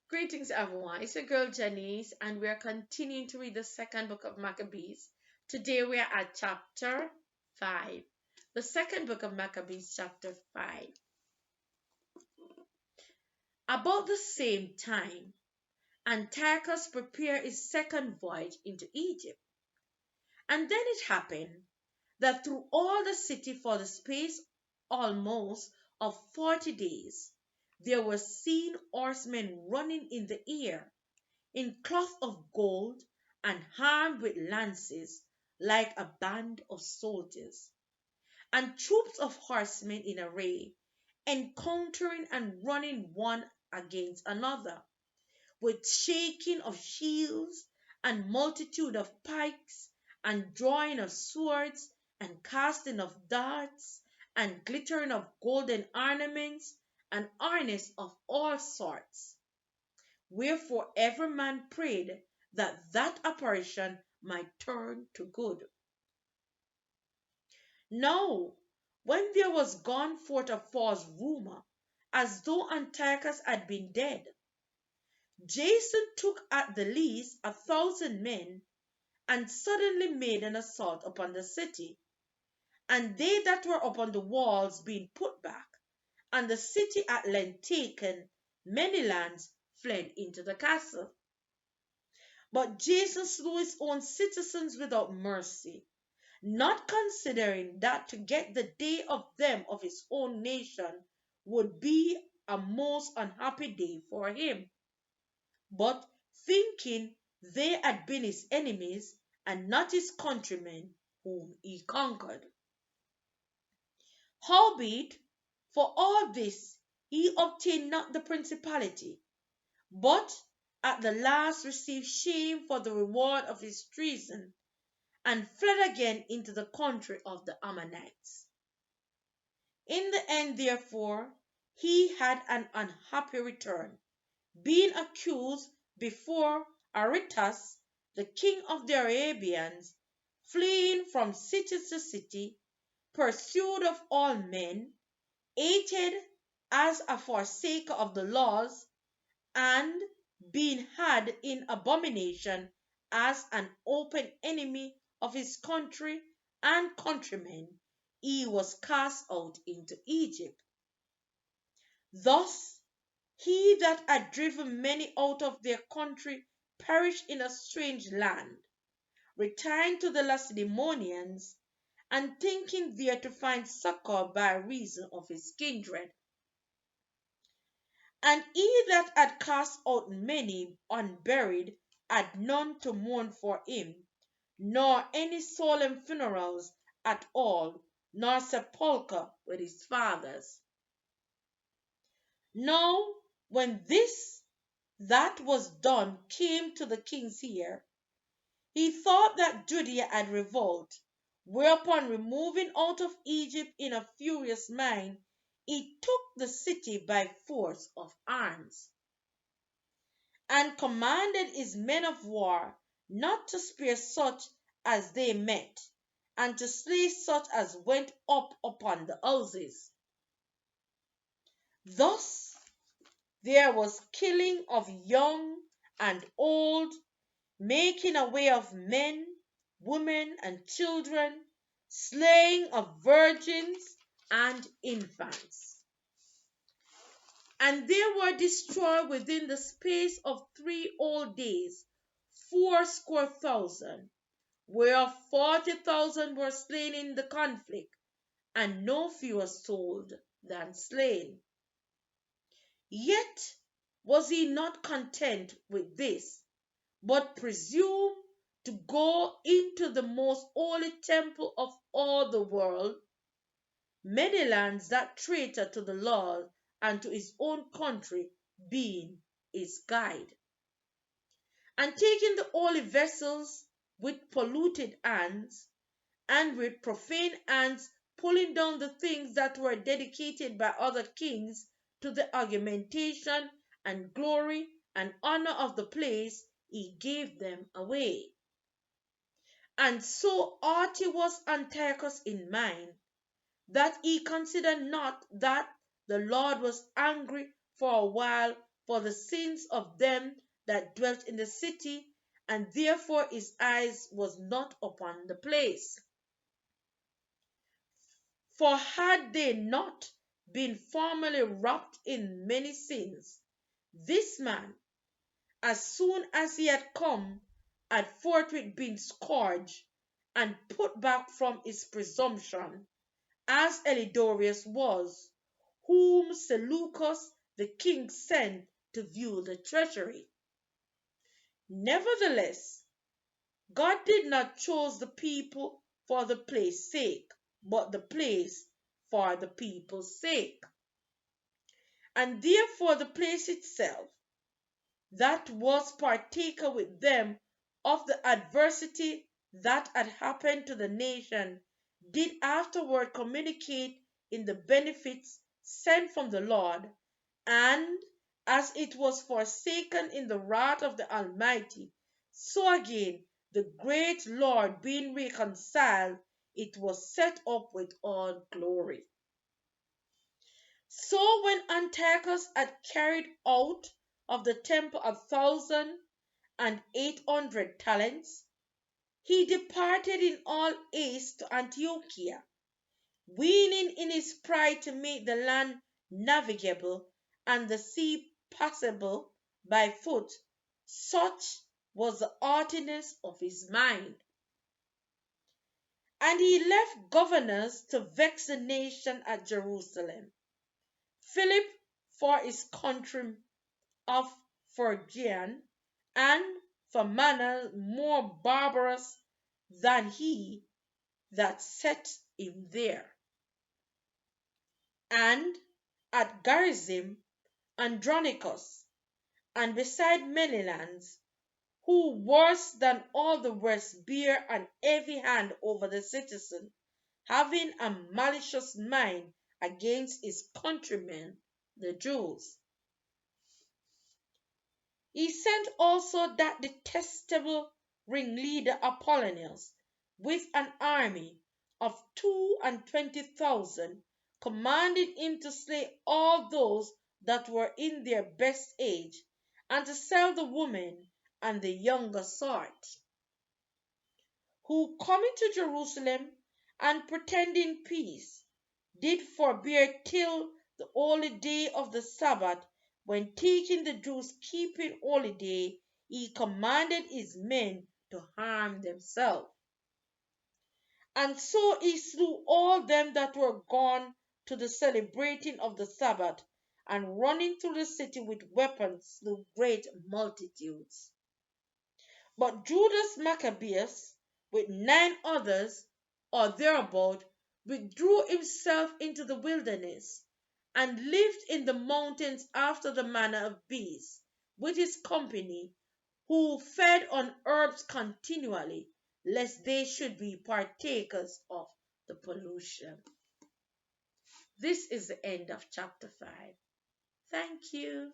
Greetings, everyone. It's your girl Janice, and we are continuing to read the second book of Maccabees. Today we are at chapter 5. The second book of Maccabees, chapter 5. About the same time, Antiochus prepared his second voyage into Egypt. And then it happened that through all the city for the space almost of 40 days, there were seen horsemen running in the air in cloth of gold and armed with lances like a band of soldiers, and troops of horsemen in array, encountering and running one against another, with shaking of shields and multitude of pikes, and drawing of swords, and casting of darts, and glittering of golden ornaments, and harness of all sorts. Wherefore every man prayed that that apparition might turn to good. Now, when there was gone forth a false rumor, as though Antiochus had been dead, Jason took at the least 1,000 men, and suddenly made an assault upon the city. And they that were upon the walls being put back, and the city at length taken, many lands fled into the castle. But Jesus slew his own citizens without mercy, not considering that to get the day of them of his own nation would be a most unhappy day for him, but thinking they had been his enemies and not his countrymen whom he conquered. Howbeit, for all this he obtained not the principality, but at the last received shame for the reward of his treason, and fled again into the country of the Ammonites. In the end, therefore, he had an unhappy return, being accused before Aretas, the king of the Arabians, fleeing from city to city, pursued of all men, hated as a forsaker of the laws, and being had in abomination as an open enemy of his country and countrymen, he was cast out into Egypt. Thus he that had driven many out of their country perished in a strange land, retiring to the Lacedaemonians, and thinking there to find succor by reason of his kindred. And he that had cast out many unburied had none to mourn for him, nor any solemn funerals at all, nor sepulchre with his fathers. Now, when this that was done came to the king's ear, he thought that Judea had revolted, whereupon removing out of Egypt in a furious mind, he took the city by force of arms, and commanded his men of war not to spare such as they met, and to slay such as went up upon the houses. Thus there was killing of young and old, making away of men, women, and children, slaying of virgins and infants. And there were destroyed within the space of 3 whole days 80,000, whereof 40,000 were slain in the conflict, and no fewer sold than slain. Yet was he not content with this, but presumed to go into the most holy temple of all the world, many lands that traitor to the Lord and to his own country being his guide. And taking the holy vessels with polluted hands, and with profane hands pulling down the things that were dedicated by other kings to the augmentation and glory and honor of the place, he gave them away. And so haughty was Antiochus in mind, that he considered not that the Lord was angry for a while for the sins of them that dwelt in the city, and therefore his eyes was not upon the place. For had they not been formerly wrapped in many sins, this man, as soon as he had come, had forthwith been scourged and put back from his presumption, as Elidorius was, whom Seleucus the king sent to view the treasury. Nevertheless, God did not choose the people for the place's sake, but the place for the people's sake. And therefore the place itself, that was partaker with them of the adversity that had happened to the nation, did afterward communicate in the benefits sent from the Lord, and as it was forsaken in the wrath of the Almighty, so again the great Lord being reconciled, it was set up with all glory. So when Antiochus had carried out of the temple 1,800 talents, he departed in all haste to Antiochia, weening in his pride to make the land navigable and the sea passable by foot. Such was the haughtiness of his mind. And he left governors to vex the nation at Jerusalem. Philip for his country of Phrygian, and for manner more barbarous than he that set him there. And at Garizim Andronicus, and beside many lands, who worse than all the rest bear an heavy hand over the citizen, having a malicious mind against his countrymen, the Jews. He sent also that detestable ringleader Apollonius with an army of 22,000, commanding him to slay all those that were in their best age, and to sell the women and the younger sort, who coming to Jerusalem and pretending peace, did forbear till the holy day of the Sabbath, when taking the Jews keeping holy day, he commanded his men to harm themselves. And so he slew all them that were gone to the celebrating of the Sabbath, and running through the city with weapons slew great multitudes. But Judas Maccabeus, with 9 others, or thereabout, withdrew himself into the wilderness, and lived in the mountains after the manner of beasts, with his company, who fed on herbs continually, lest they should be partakers of the pollution. This is the end of chapter 5. Thank you.